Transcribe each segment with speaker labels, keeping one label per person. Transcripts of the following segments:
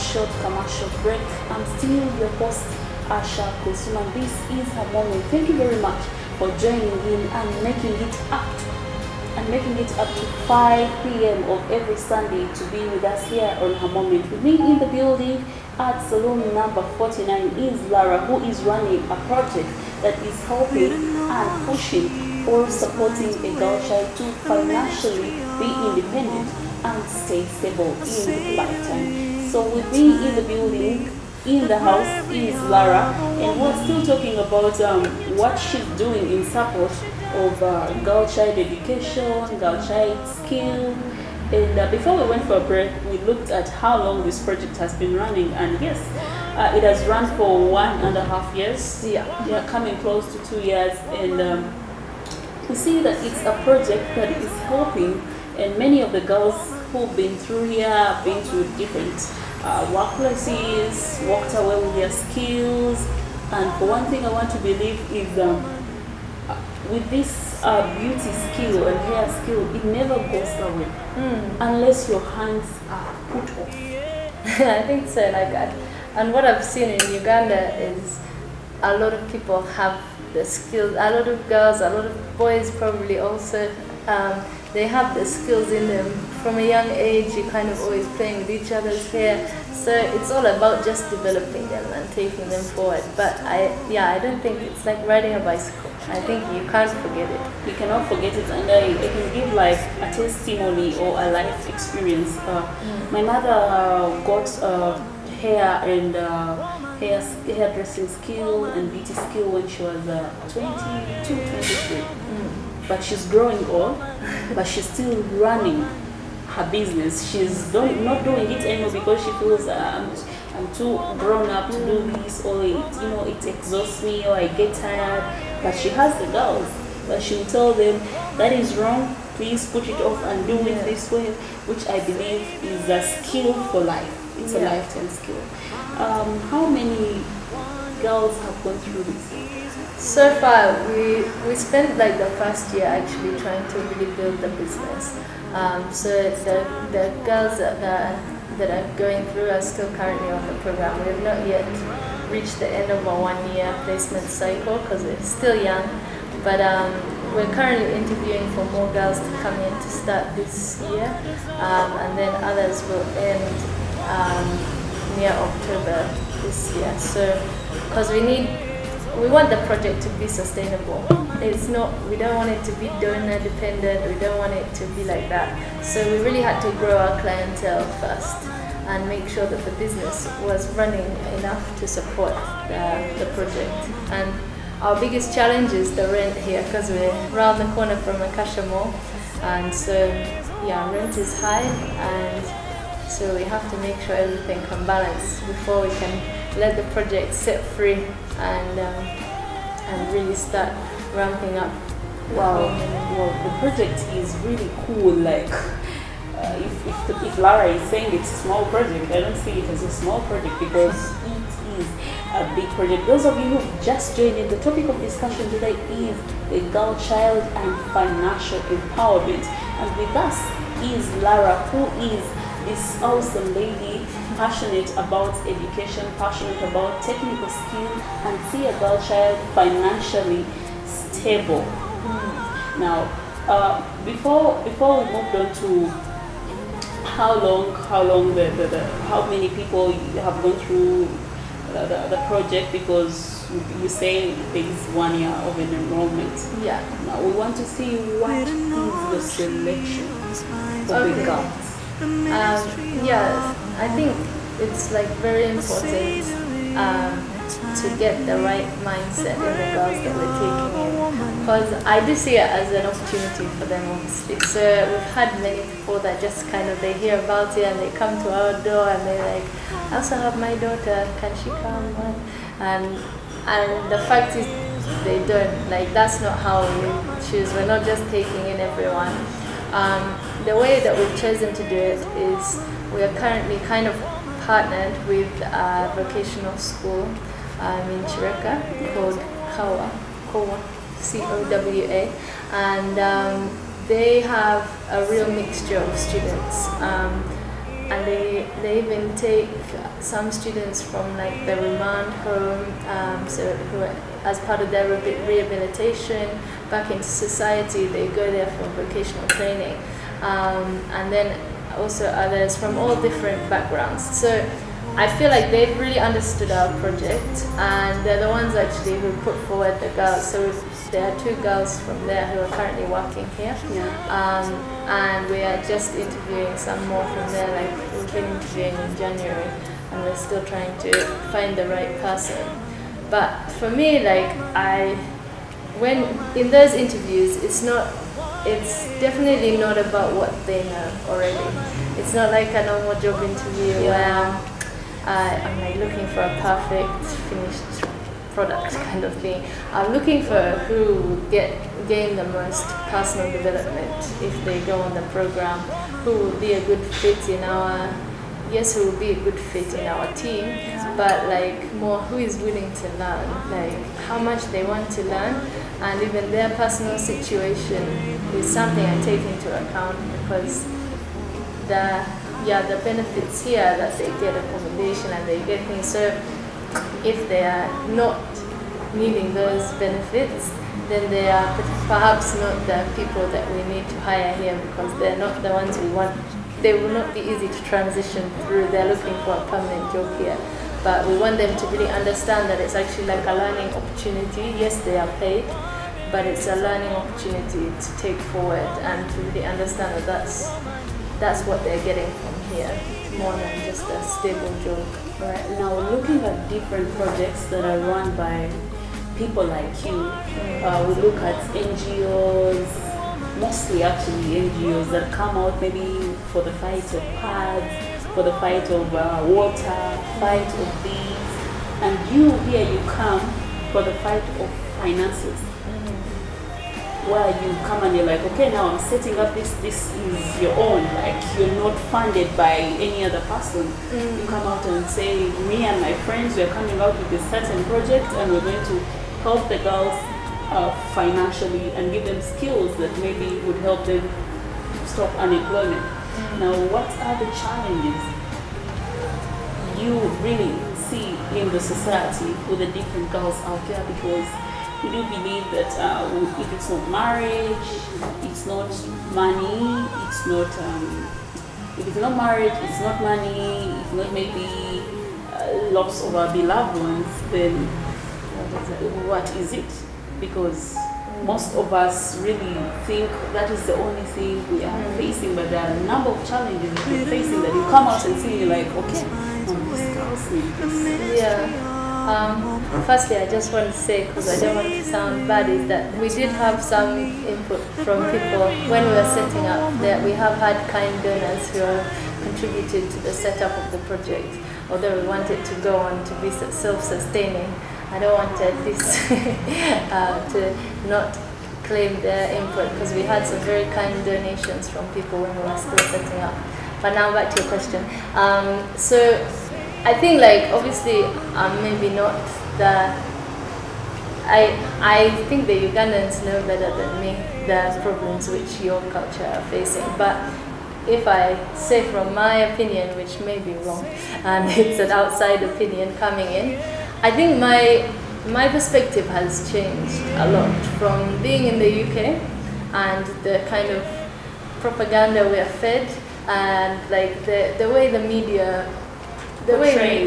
Speaker 1: short commercial break. I'm still your host, Usher Kulusum, and this is her moment. Thank you very much for joining in and making it up to 5 p.m. of every Sunday to be with us here on her moment. With me in the building at salon number 49 is Lara, who is running a project that is helping and pushing or supporting a girl child to financially be independent and stay stable in lifetime. So with me in the building, in the house, is Lara, and we're still talking about what she's doing in support of girl child education, girl child skill. And before we went for a break, we looked at how long this project has been running, and yes, it has run for 1.5 years. Yeah, coming close to 2 years, and we see that it's a project that is helping, and many of the girls who've been through here, been to different workplaces, walked away with their skills. And for one thing I want to believe is with this beauty skill and hair skill, it never goes away unless your hands are put off.
Speaker 2: I think so. And what I've seen in Uganda is a lot of people have the skills. A lot of girls, a lot of boys probably also. They have the skills in them from a young age. You're kind of always playing with each other's hair, so it's all about just developing them and taking them forward. But I don't think it's like riding a bicycle. I think you can't forget it.
Speaker 1: You cannot forget it, and I can give like a testimony or a life experience. My mother got hair and hairdressing skill and beauty skill when she was 22, 23. But she's growing old, but she's still running her business. She's not doing it anymore because she feels I'm too grown up to do this, or it exhausts me, or I get tired. But she has the girls, but she will tell them that is wrong. Please put it off and do it this way, which I believe is a skill for life. It's a lifetime skill. How many girls have gone through this?
Speaker 2: So far, we spent like the first year actually trying to really build the business. So the girls that are going through are still currently on the program. We have not yet reached the end of our 1 year placement cycle because we're still young. But we're currently interviewing for more girls to come in to start this year, and then others will end near October this year. So because we want the project to be sustainable. We don't want it to be donor dependent. We don't want it to be like that. So we really had to grow our clientele first and make sure that the business was running enough to support the project. And our biggest challenge is the rent here, because we're around the corner from Akasha Mall, and so rent is high, and so we have to make sure everything can balance before we can let the project set free and really start ramping up.
Speaker 1: Wow, the project is really cool. Like, if Lara is saying it's a small project, I don't see it as a small project because it is a big project. Those of you who just joined in, the topic of discussion today is the girl child and financial empowerment. And with us is Lara, who is this awesome lady, passionate about education, passionate about technical skill, and see a girl child financially stable. Now, before we moved on to how many people have gone through the project, because you say there is 1 year of an enrollment.
Speaker 2: Yeah.
Speaker 1: Now we want to see what is the selection of the girls.
Speaker 2: I think it's like very important to get the right mindset in the girls that we're taking in, because I do see it as an opportunity for them, obviously. So we've had many people that just they hear about it and they come to our door and they're like, I also have my daughter, can she come? And the fact is they don't. Like, that's not how we choose. We're not just taking in everyone. The way that we've chosen to do it is we are currently kind of partnered with a vocational school in Chireka called COWA, COWA, and they have a real mixture of students. and they even take some students from like the remand home, so who are, as part of their rehabilitation back into society, they go there for vocational training, and then also others from all different backgrounds. So I feel like they've really understood our project, and they're the ones actually who put forward the girls. So there are 2 girls from there who are currently working here, and we are just interviewing some more from there. Like we've been interviewing in January, and we're still trying to find the right person. But for me, like when in those interviews, it's definitely not about what they know already. It's not like a normal job interview where I'm like looking for a perfect finished product kind of thing. I'm looking for who will gain the most personal development if they go on the program, who will be a good fit in our who will be a good fit in our team, but like more who is willing to learn, like how much they want to learn, and even their personal situation is something I take into account, because the benefits here that they get accommodation and they get things. So if they are not needing those benefits, then they are perhaps not the people that we need to hire here, because they're not the ones we want. They will not be easy to transition through. They're looking for a permanent job here, but we want them to really understand that it's actually like a learning opportunity. Yes, they are paid, but it's a learning opportunity to take forward and to really understand that that's what they're getting from here, more than just a stable job.
Speaker 1: Right. Now, looking at different projects that are run by people like you, we look at NGOs, mostly actually NGOs that come out maybe for the fight of pads, for the fight of water, fight of these, and here you come for the fight of finances. Where you come and you're like, okay, now I'm setting up this is your own, like you're not funded by any other person. You come out and say, me and my friends, we're coming out with a certain project and we're going to help the girls financially and give them skills that maybe would help them stop unemployment. Now, what are the challenges you really see in the society with the different girls out there? Because we do believe that if it's not marriage, it's not money, it's not, if it's not marriage, it's not money, it's not maybe loss of our beloved ones, then what is it? Because most of us really think that is the only thing we are facing, but there are a number of challenges that we're facing that you come out and see, you're like, okay, this girl's need this.
Speaker 2: Yeah. Firstly, I just want to say, because I don't want to sound bad, is that we did have some input from people when we were setting up. That we have had kind donors who have contributed to the setup of the project, although we want it to go on to be self-sustaining. I don't want this to not claim their input, because we had some very kind donations from people when we were still setting up. But now back to your question. So I think, like, obviously maybe not the I think the Ugandans know better than me the problems which your culture are facing, but if I say from my opinion, which may be wrong, and it's an outside opinion coming in, I think my perspective has changed a lot from being in the UK and the kind of propaganda we are fed, and like the way the media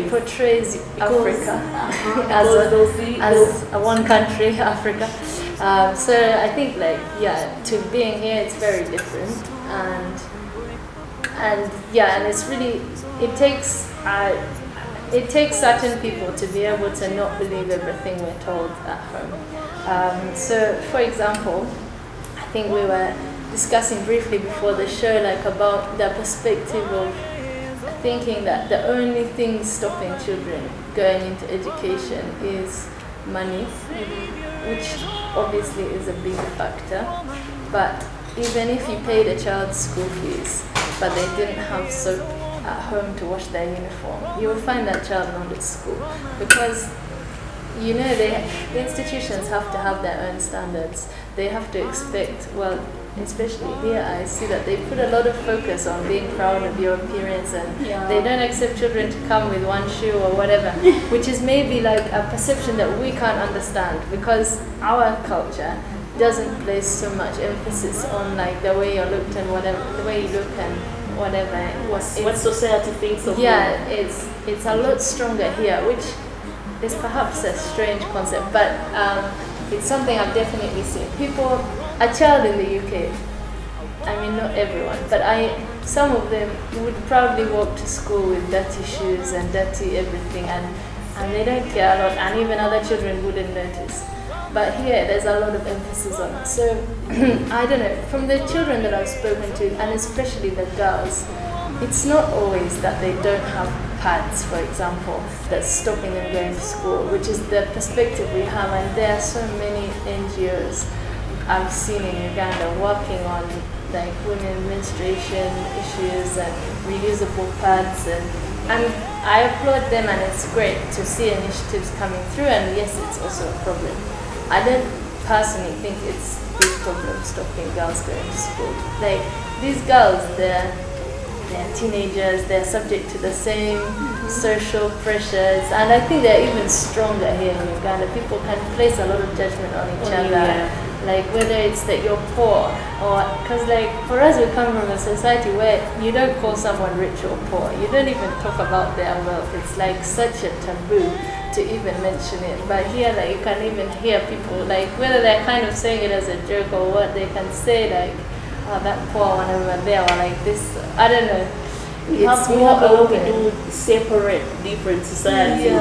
Speaker 2: portrays Africa as a one country, Africa. So I think, like, to being here, it's very different, and it's really, it takes certain people to be able to not believe everything we're told at home. So, for example, I think we were discussing briefly before the show, like, about the perspective of thinking that the only thing stopping children going into education is money, which obviously is a big factor. But even if you paid a child's school fees, but they didn't have soap at home to wash their uniform, you will find that child not at school, because the institutions have to have their own standards. They have to expect, well, especially here, I see that they put a lot of focus on being proud of your appearance, and they don't accept children to come with one shoe or whatever, which is maybe like a perception that we can't understand, because our culture doesn't place so much emphasis on like the way you looked and whatever, the way you look and whatever.
Speaker 1: What society thinks of
Speaker 2: yeah, it's a lot stronger here, which is perhaps a strange concept, but it's something I've definitely seen. People, a child in the UK, I mean not everyone, but some of them would proudly walk to school with dirty shoes and dirty everything, and they don't care a lot, and even other children wouldn't notice. But here there's a lot of emphasis on it. So I don't know, from the children that I've spoken to, and especially the girls, it's not always that they don't have pads, for example, that's stopping them going to school, which is the perspective we have. And there are so many NGOs I've seen in Uganda working on like women menstruation issues and reusable pads, and I applaud them, and it's great to see initiatives coming through. And yes, it's also a problem. I don't personally think it's a big problem stopping girls going to school. Like these girls, they're teenagers, they're subject to the same social pressures, and I think they're even stronger here in Uganda. People can place a lot of judgment on each other, like whether it's that you're poor, or because like for us, we come from a society where you don't call someone rich or poor, you don't even talk about their wealth. It's like such a taboo to even mention it. But here, like you can even hear people, like whether they're kind of saying it as a joke or what, they can say like, oh, that poor one over there, or like this, I don't know.
Speaker 1: We have a lot to do separate different societies.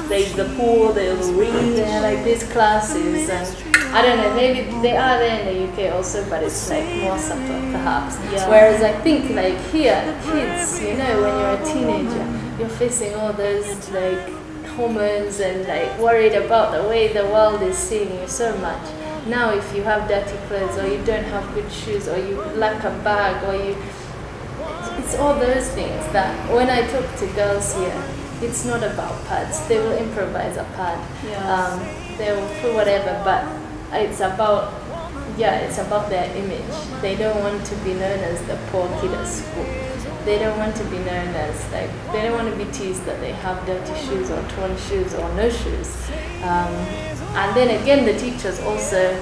Speaker 1: There's the poor, there's the rich.
Speaker 2: There are like these classes, and I don't know, maybe they are there in the UK also, but it's like more subtle perhaps. Whereas I think like here, kids, you know, when you're a teenager, you're facing all those like hormones and like worried about the way the world is seeing you so much. Now if you have dirty clothes, or you don't have good shoes, or you lack a bag, or it's all those things that when I talk to girls here, it's not about pads. They will improvise a pad. They will put whatever, but it's about their image. They don't want to be known as the poor kid at school. They don't want to be known as like, they don't want to be teased that they have dirty shoes or torn shoes or no shoes. And then again, the teachers also,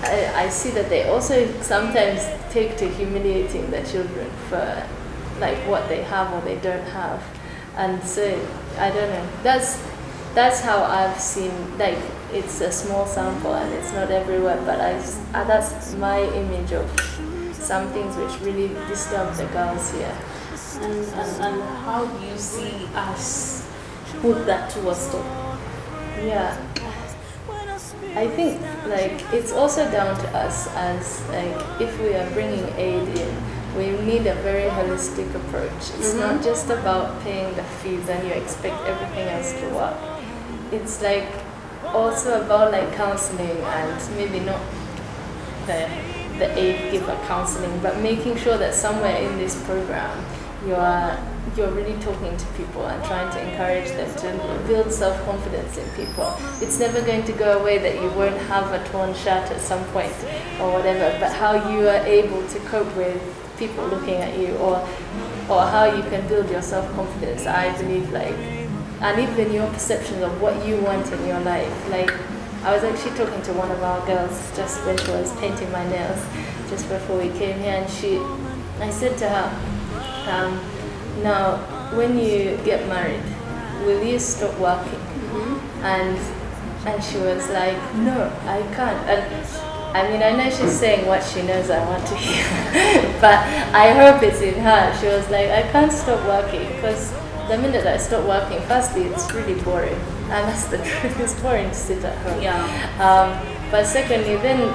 Speaker 2: I see that they also sometimes take to humiliating the children for like what they have or they don't have. And so, I don't know, that's how I've seen, like it's a small sample and it's not everywhere, but that's my image of some things which really disturb the girls here.
Speaker 1: And how do you see us put that to a stop?
Speaker 2: Yeah, I think like it's also down to us as like if we are bringing aid in, we need a very holistic approach. It's not just about paying the fees and you expect everything else to work. It's like also about like counseling, and maybe not the aid giver counseling, but making sure that somewhere in this program you're really talking to people and trying to encourage them to build self-confidence in people. It's never going to go away that you won't have a torn shirt at some point or whatever, but how you are able to cope with people looking at you, or how you can build your self-confidence, I believe, like, and even your perceptions of what you want in your life. Like, I was actually talking to one of our girls just when she was painting my nails just before we came here, and I said to her, now when you get married, will you stop working? And she was like, no, I can't. And I mean, I know she's saying what she knows I want to hear, but I hope it's in her. She was like, I can't stop working, because the minute I stop working, firstly, it's really boring, and that's the truth. It's boring to sit at home. But secondly, then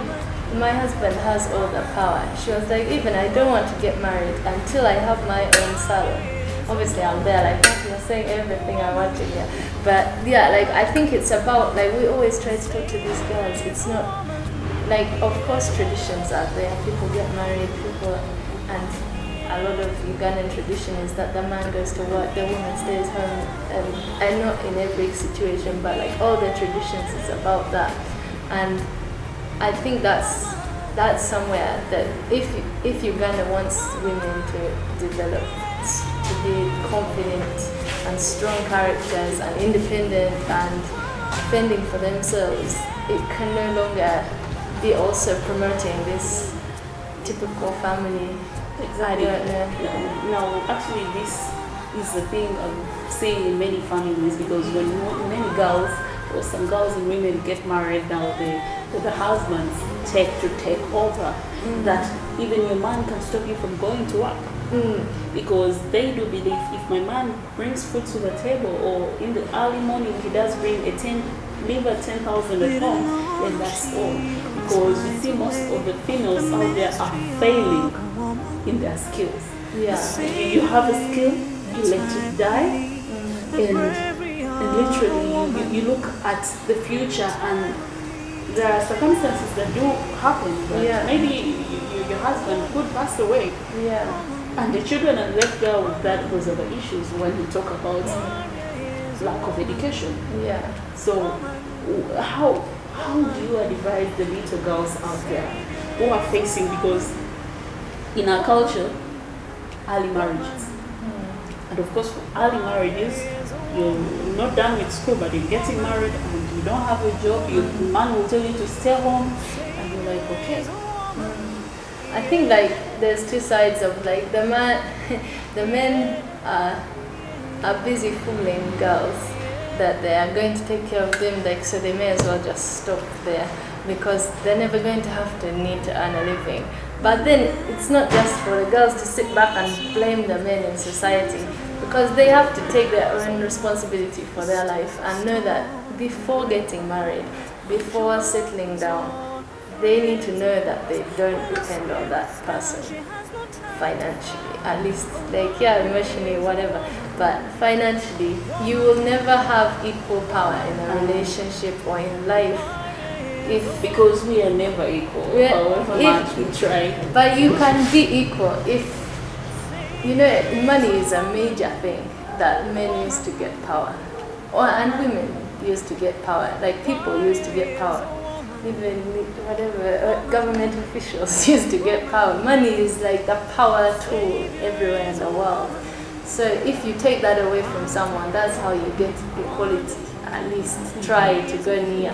Speaker 2: my husband has all the power. She was like, even I don't want to get married until I have my own salon. Obviously, I'm there, like, you're saying everything I want to hear. But yeah, like, I think it's about, like, we always try to talk to these girls. It's not, like, of course, traditions are there. People get married, and a lot of Ugandan tradition is that the man goes to work, the woman stays home, and not in every situation, but like all the traditions is about that. And I think that's that's somewhere that if Uganda wants women to develop, to be confident and strong characters and independent and fending for themselves, it can no longer be also promoting this typical family.
Speaker 1: Exactly.
Speaker 2: I don't know.
Speaker 1: No, actually, this is the thing I'm seeing in many families, because when many girls or some girls and women get married now, the husbands take over. That even your man can stop you from going to work. Because they do believe if my man brings food to the table, or in the early morning he does bring leave a 10,000 at home, then that's all. Because you see most of the females out there are failing in their skills.
Speaker 2: Yeah.
Speaker 1: You have a skill, you let it die, and literally you look at the future, and there are circumstances that do happen. But maybe your husband could pass away.
Speaker 2: Yeah.
Speaker 1: And the children are left there with that because of the issues when we talk about lack of education.
Speaker 2: Yeah.
Speaker 1: So how do you advise the little girls out there who are facing, because in our culture, early marriages. And of course, for early marriages, you're not done with school, but you're getting married and you don't have a job, your man will tell you to stay home, and you're like, okay.
Speaker 2: I think like there's two sides of like the men are busy fooling girls that they are going to take care of them, like, so they may as well just stop there because they're never going to have to need to earn a living. But then it's not just for the girls to sit back and blame the men in society, because they have to take their own responsibility for their life and know that before getting married, before settling down, they need to know that they don't depend on that person financially, at least, like, emotionally, whatever, but financially, you will never have equal power in a relationship or in life
Speaker 1: because we are never equal, however much we try.
Speaker 2: But you can be equal if, money is a major thing that men used to get power, and women used to get power, like people used to get power. Even whatever government officials used to get power. Money is like a power tool everywhere in the world. So if you take that away from someone, that's how you get equality. At least try to go near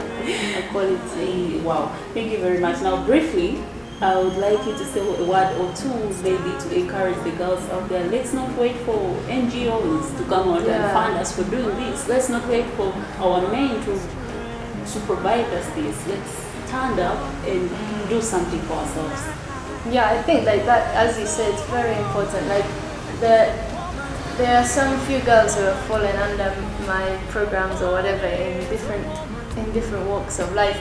Speaker 2: equality.
Speaker 1: Wow, thank you very much. Now briefly, I would like you to say a word or two maybe to encourage the girls out there. Let's not wait for NGOs to come out and fund us for doing this. Let's not wait for our men to provide us this. Let's stand up and do something for ourselves.
Speaker 2: Yeah, I think like that, as you said, it's very important. Like there are some few girls who have fallen under my programs or whatever in different walks of life,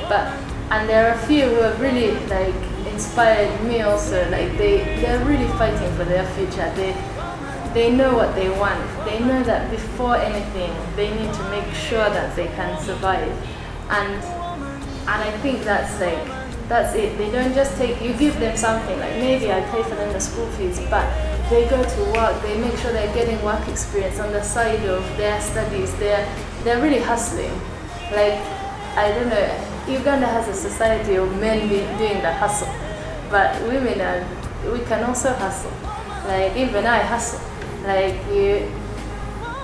Speaker 2: and there are a few who have really like inspired me also. Like they're really fighting for their future. They know what they want. They know that before anything, they need to make sure that they can survive. And I think that's it. They don't just you give them something, like maybe I pay for them the school fees, but they go to work, they make sure they're getting work experience on the side of their studies. They're really hustling. Like, I don't know, Uganda has a society of men doing the hustle, but women we can also hustle. Like, even I hustle.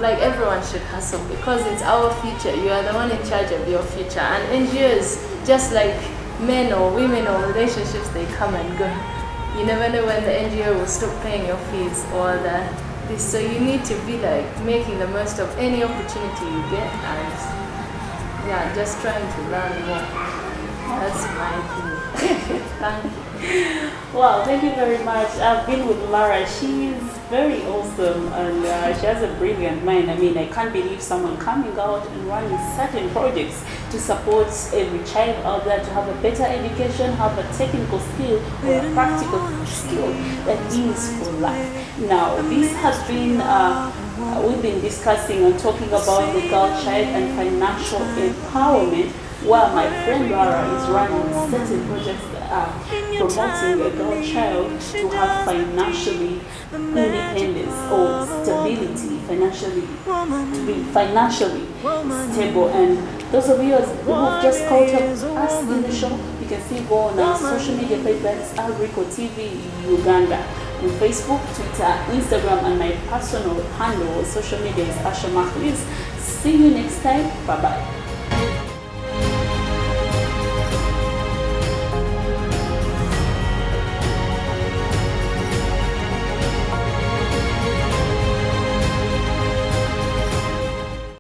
Speaker 2: Like everyone should hustle because it's our future. You are the one in charge of your future. And NGOs, just like men or women or relationships, they come and go. You never know when the NGO will stop paying your fees or this. So you need to be like making the most of any opportunity you get, and just trying to learn more. That's my opinion. Thank you.
Speaker 1: Wow, thank you very much. I've been with Lara. She's very awesome, and she has a brilliant mind. I mean, I can't believe someone coming out and running certain projects to support every child out there to have a better education, have a technical skill or a practical skill that is for life. Now, this has been, we've been discussing and talking about the girl child and financial empowerment, while my friend Lara is running certain projects that are promoting a girl child to have financially independence or stability, to be financially stable. And those of you who have just called up us in the show, You can still go on our social media page, that's Rico TV Uganda. On Facebook, Twitter, Instagram, and my personal handle on social media is Asha Mahlis. See you next time. Bye bye.